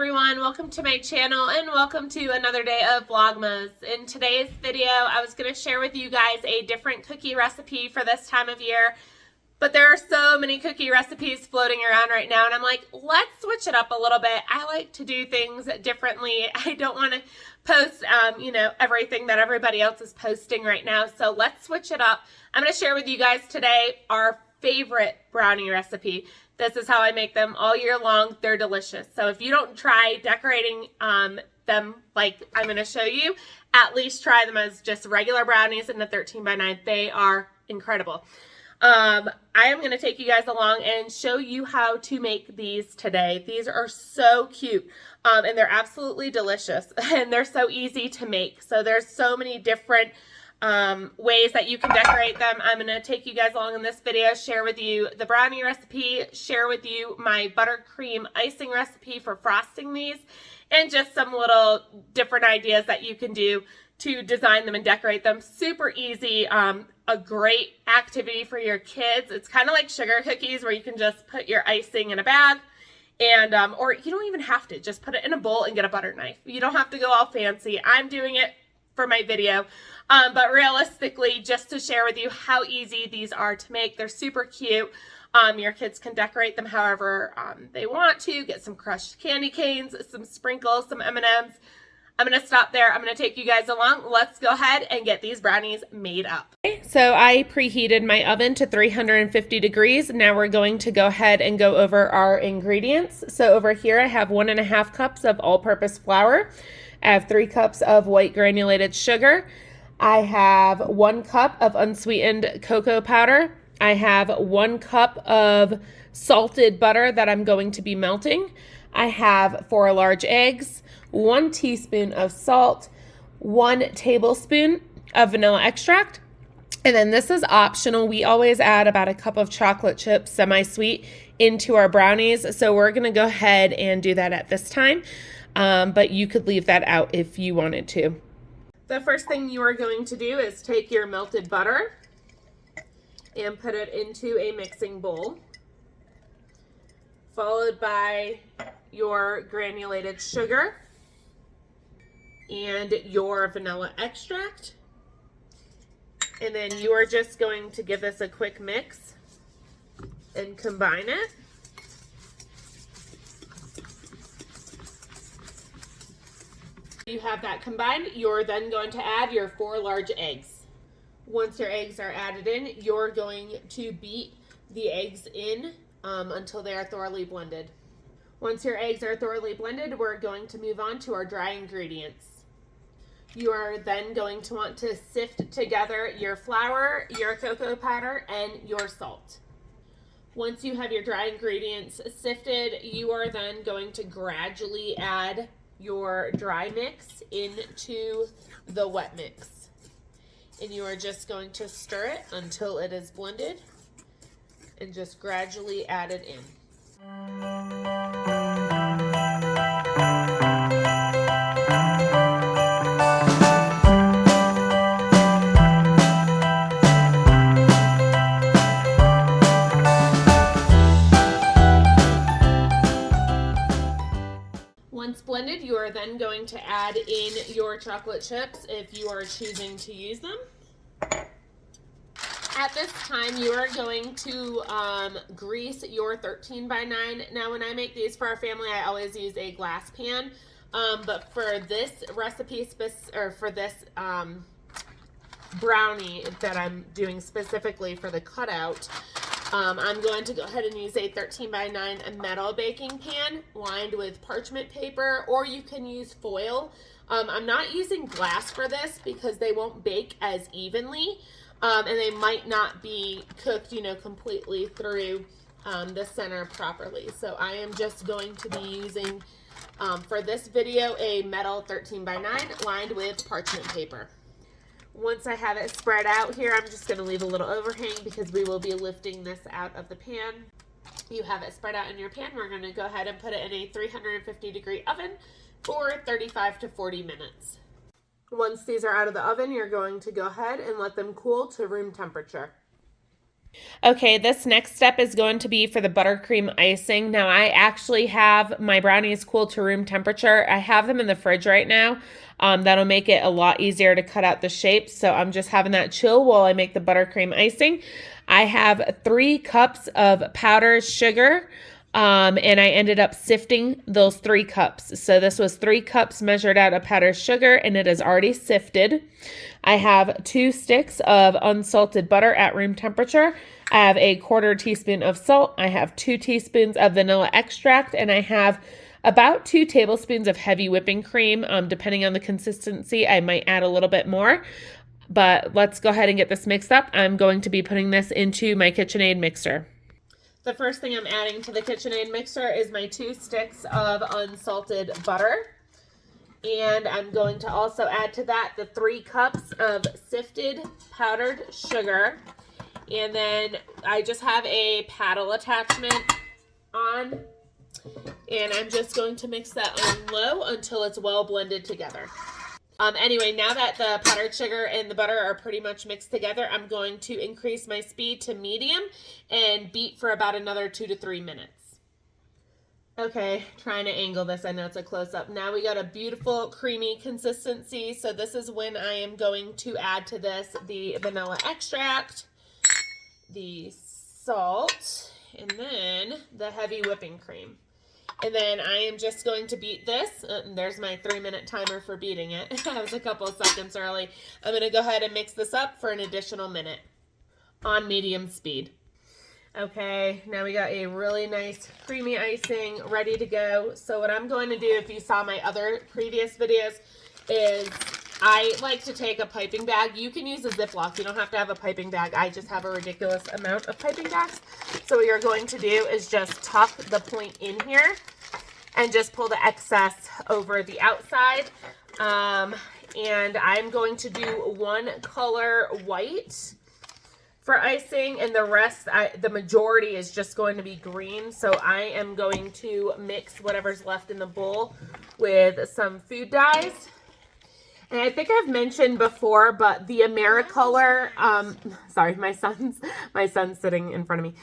everyone, welcome to my channel and welcome to another day of Vlogmas. In today's video, I was going to share with you guys a different cookie recipe for this time of year, but there are so many cookie recipes floating around right now and I'm like, let's switch it up a little bit. I like to do things differently. I don't want to post, everything that everybody else is posting right now, so let's switch it up. I'm going to share with you guys today our favorite brownie recipe. This is how I make them all year long. They're delicious. So if you don't try decorating them like I'm going to show you, at least try them as just regular brownies in the 13 by 9. They are incredible. I am going to take you guys along and show you how to make these today. These are so cute and they're absolutely delicious and they're so easy to make. So there's so many different ways that you can decorate them. I'm going to take you guys along in this video, share with you the brownie recipe, share with you my buttercream icing recipe for frosting these, and just some little different ideas that you can do to design them and decorate them. Super easy, a great activity for your kids. It's kind of like sugar cookies where you can just put your icing in a bag and or you don't even have to, just put it in a bowl and get a butter knife. You don't have to go all fancy. I'm doing it for my video, but realistically, just to share with you how easy these are to make. They're super cute. Your kids can decorate them however they want to. Get some crushed candy canes, some sprinkles, some M&Ms. I'm going to stop there. I'm going to take you guys along. Let's go ahead and get these brownies made up. Okay, so I preheated my oven to 350 degrees. Now we're going to go ahead and go over our ingredients. So over here I have 1.5 cups of all-purpose flour. I have 3 cups of white granulated sugar. I have 1 cup of unsweetened cocoa powder. I have 1 cup of salted butter that I'm going to be melting. I have 4 large eggs, 1 teaspoon of salt, 1 tablespoon of vanilla extract. And then this is optional. We always add about a cup of chocolate chips, semi-sweet, into our brownies. So we're going to go ahead and do that at this time. But you could leave that out if you wanted to. The first thing you are going to do is take your melted butter and put it into a mixing bowl, followed by your granulated sugar and your vanilla extract. And then you are just going to give this a quick mix and combine it. You have that combined, you're then going to add your 4 large eggs. Once your eggs are added in, you're going to beat the eggs in until they are thoroughly blended. Once your eggs are thoroughly blended, we're going to move on to our dry ingredients. You are then going to want to sift together your flour, your cocoa powder, and your salt. Once you have your dry ingredients sifted, you are then going to gradually add your dry mix into the wet mix. And you are just going to stir it until it is blended and just gradually add it in. Once blended, you are then going to add in your chocolate chips if you are choosing to use them. At this time, you are going to grease your 13 by 9. Now, when I make these for our family, I always use a glass pan. But for this recipe, for this brownie that I'm doing specifically for the cutout, I'm going to go ahead and use a 13 by 9 metal baking pan lined with parchment paper, or you can use foil. I'm not using glass for this because they won't bake as evenly, and they might not be cooked, completely through the center properly. So I am just going to be using, for this video, a metal 13 by 9 lined with parchment paper. Once I have it spread out here, I'm just going to leave a little overhang because we will be lifting this out of the pan. You have it spread out in your pan. We're going to go ahead and put it in a 350 degree oven for 35 to 40 minutes. Once these are out of the oven, you're going to go ahead and let them cool to room temperature. Okay, this next step is going to be for the buttercream icing. Now, I actually have my brownies cooled to room temperature. I have them in the fridge right now. That'll make it a lot easier to cut out the shapes. So I'm just having that chill while I make the buttercream icing. I have 3 cups of powdered sugar. And I ended up sifting those 3 cups. So this was 3 cups measured out of powdered sugar, and it is already sifted. I have 2 sticks of unsalted butter at room temperature. I have a 1/4 teaspoon of salt. I have 2 teaspoons of vanilla extract, and I have about 2 tablespoons of heavy whipping cream. Depending on the consistency, I might add a little bit more. But let's go ahead and get this mixed up. I'm going to be putting this into my KitchenAid mixer. The first thing I'm adding to the KitchenAid mixer is my 2 sticks of unsalted butter. And I'm going to also add to that the 3 cups of sifted powdered sugar. And then I just have a paddle attachment on. And I'm just going to mix that on low until it's well blended together. Anyway, now that the powdered sugar and the butter are pretty much mixed together, I'm going to increase my speed to medium and beat for about another 2 to 3 minutes. Okay, trying to angle this. I know it's a close-up. Now we got a beautiful creamy consistency. So this is when I am going to add to this the vanilla extract, the salt, and then the heavy whipping cream. And then I am just going to beat this. There's my 3-minute timer for beating it. I was a couple of seconds early. I'm going to go ahead and mix this up for an additional minute on medium speed. Okay, now we got a really nice creamy icing ready to go. So what I'm going to do, if you saw my other previous videos, is I like to take a piping bag. You can use a Ziploc. You don't have to have a piping bag. I just have a ridiculous amount of piping bags. So what you're going to do is just tuck the point in here and just pull the excess over the outside. And I'm going to do 1 color white for icing, and the rest, the majority is just going to be green. So I am going to mix whatever's left in the bowl with some food dyes. And I think I've mentioned before, but the Americolor, sorry, my son's sitting in front of me.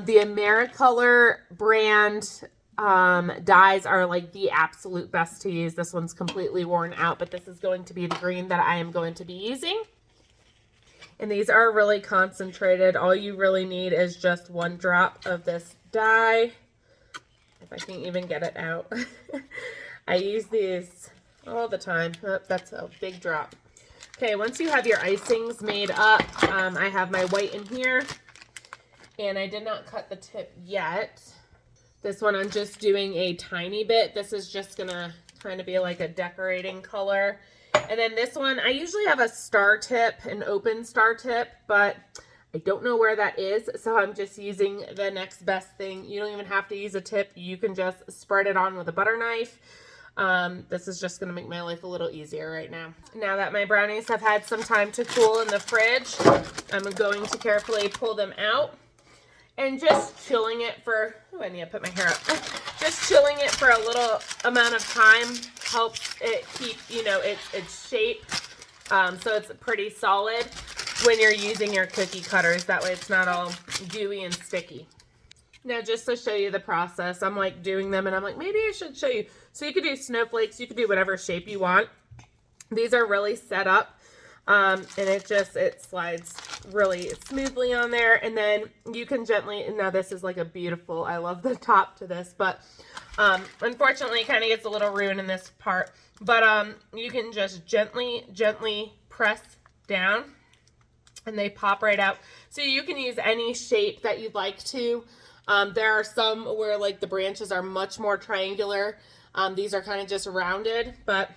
The Americolor brand dyes are like the absolute best to use. This one's completely worn out, but this is going to be the green that I am going to be using. And these are really concentrated. All you really need is just 1 drop of this dye. If I can even get it out. I use these all the time. Oh, that's a big drop. Okay, once you have your icings made up, I have my white in here. And I did not cut the tip yet. This one I'm just doing a tiny bit. This is just going to kind of be like a decorating color. And then this one, I usually have a star tip, an open star tip, but I don't know where that is. So I'm just using the next best thing. You don't even have to use a tip. You can just spread it on with a butter knife. This is just going to make my life a little easier right now. Now that my brownies have had some time to cool in the fridge, I'm going to carefully pull them out and just chilling it for, I need to put my hair up. Just chilling it for a little amount of time helps it keep, its shape. So it's pretty solid when you're using your cookie cutters. That way it's not all gooey and sticky. Now, just to show you the process, I'm like doing them and I'm like, maybe I should show you. So you could do snowflakes. You could do whatever shape you want. These are really set up. And it slides really smoothly on there. And then you can gently, now this is like a beautiful, I love the top to this, but unfortunately it kind of gets a little ruined in this part. But you can just gently press down and they pop right out. So you can use any shape that you'd like to. There are some where like the branches are much more triangular. These are kind of just rounded, but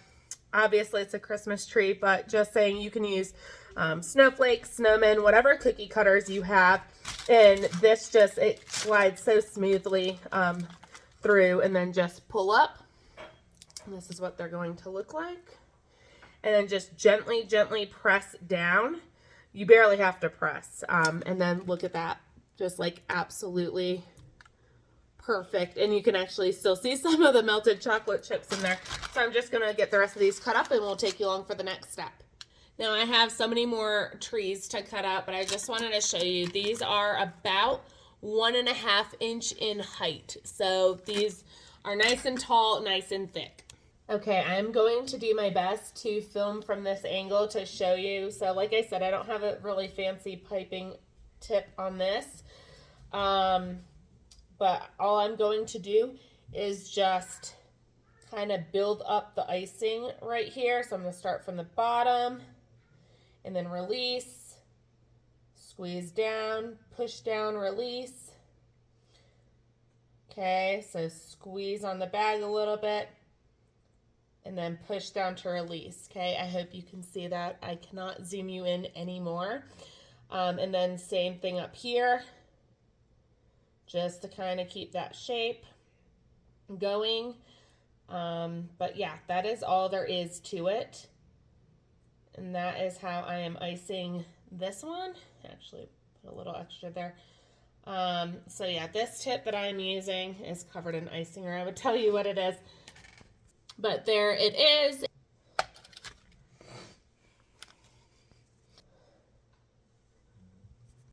obviously it's a Christmas tree, but just saying you can use snowflakes, snowmen, whatever cookie cutters you have. And this it slides so smoothly through, and then just pull up. And this is what they're going to look like. And then just gently press down. You barely have to press. And then look at that. Just like absolutely perfect. And you can actually still see some of the melted chocolate chips in there. So I'm just going to get the rest of these cut up and we'll take you along for the next step. Now I have so many more trees to cut out, but I just wanted to show you. These are about 1.5 inch in height. So these are nice and tall, nice and thick. Okay, I'm going to do my best to film from this angle to show you. So like I said, I don't have a really fancy piping tip on this. But all I'm going to do is just kind of build up the icing right here. So I'm going to start from the bottom and then release, squeeze down, push down, release. Okay, so squeeze on the bag a little bit and then push down to release. Okay, I hope you can see that. I cannot zoom you in anymore. And then same thing up here, just to kind of keep that shape going. But yeah, that is all there is to it. And that is how I am icing this one. Actually, put a little extra there. So yeah, this tip that I'm using is covered in icing, or I would tell you what it is. But there it is. I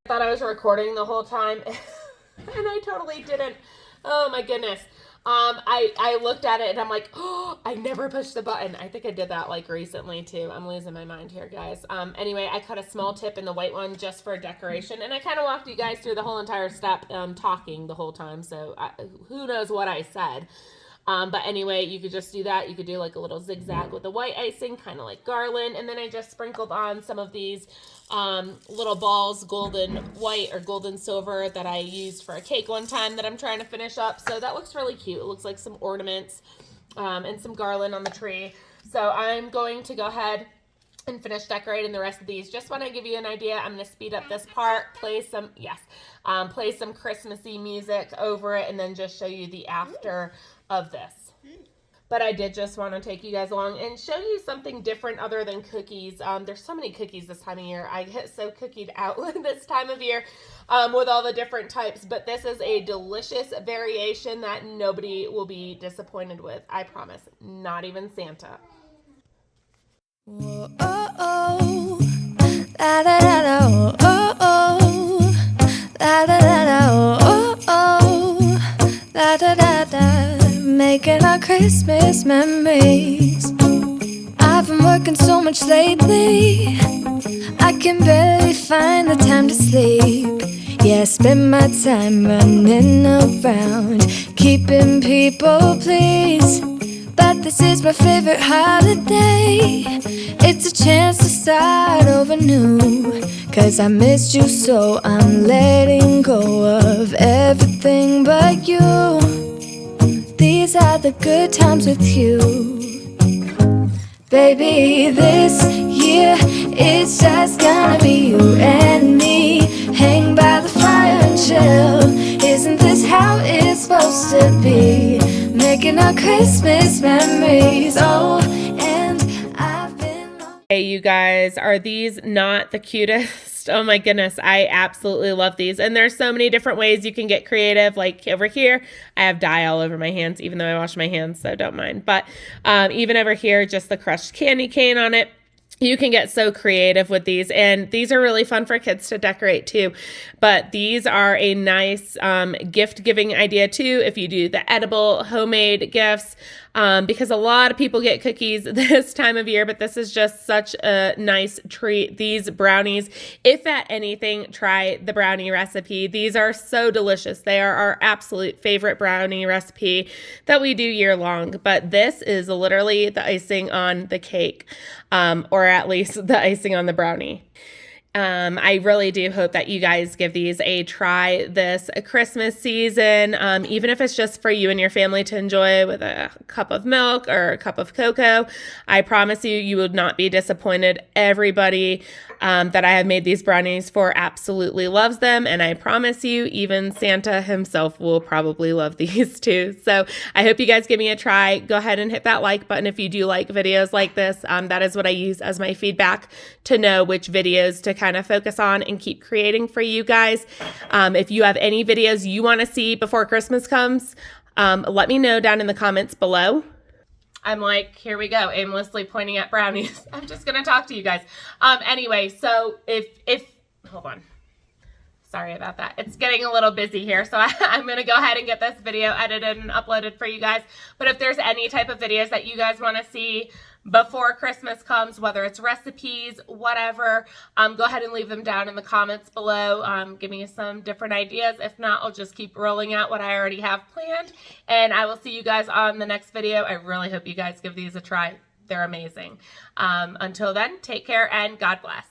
thought I was recording the whole time, and I totally didn't. Oh my goodness. I looked at it and I'm like, oh, I never pushed the button. I think I did that like recently too. I'm losing my mind here, guys. Anyway, I cut a small tip in the white one just for decoration, and I kind of walked you guys through the whole entire step, talking the whole time. So who knows what I said. But anyway, you could just do that. You could do like a little zigzag with the white icing, kind of like garland. And then I just sprinkled on some of these little balls, golden white or golden silver, that I used for a cake one time that I'm trying to finish up. So that looks really cute. It looks like some ornaments and some garland on the tree. So I'm going to go ahead and finish decorating the rest of these. Just want to give you an idea. I'm going to speed up this part, play some Christmassy music over it, and then just show you the after of this. But I did just want to take you guys along and show you something different other than cookies. There's so many cookies this time of year. I get so cookied out this time of year with all the different types. But this is a delicious variation that nobody will be disappointed with. I promise. Not even Santa. Whoa, oh, oh. La, da, da, da, oh, oh. La, da, da, da, oh, oh. La, da, da, da. Making our Christmas memories. I've been working so much lately, I can barely find the time to sleep. Yeah, I spend my time running around, keeping people pleased. But this is my favorite holiday. It's a chance to start over new, 'cause I missed you, so I'm letting go of everything but you. These are the good times with you. Baby, this year it's just gonna be you and me. Hang by the fire and chill. Isn't this how it's supposed to be? Making our Christmas memories. Oh, and I've been... Hey, you guys, are these not the cutest? Oh my goodness, I absolutely love these. And there's so many different ways you can get creative. Like over here, I have dye all over my hands, even though I wash my hands, so don't mind. But even over here, just the crushed candy cane on it. You can get so creative with these, and these are really fun for kids to decorate too. But these are a nice gift giving idea too if you do the edible homemade gifts, because a lot of people get cookies this time of year, but this is just such a nice treat. These brownies, if at anything, try the brownie recipe. These are so delicious. They are our absolute favorite brownie recipe that we do year long, but this is literally the icing on the cake, or at least the icing on the brownie. I really do hope that you guys give these a try this Christmas season, even if it's just for you and your family to enjoy with a cup of milk or a cup of cocoa. I promise you, you would not be disappointed. Everybody that I have made these brownies for absolutely loves them, and I promise you, even Santa himself will probably love these too. So I hope you guys give me a try. Go ahead and hit that like button if you do like videos like this. That is what I use as my feedback to know which videos to kind of focus on and keep creating for you guys. If you have any videos you want to see before Christmas comes, let me know down in the comments below. I'm like, here we go, aimlessly pointing at brownies. I'm just going to talk to you guys. Anyway, so if, hold on. Sorry about that. It's getting a little busy here, so I'm going to go ahead and get this video edited and uploaded for you guys. But if there's any type of videos that you guys want to see before Christmas comes, whether it's recipes, whatever, go ahead and leave them down in the comments below. Give me some different ideas. If not, I'll just keep rolling out what I already have planned. And I will see you guys on the next video. I really hope you guys give these a try. They're amazing. Until then, take care and God bless.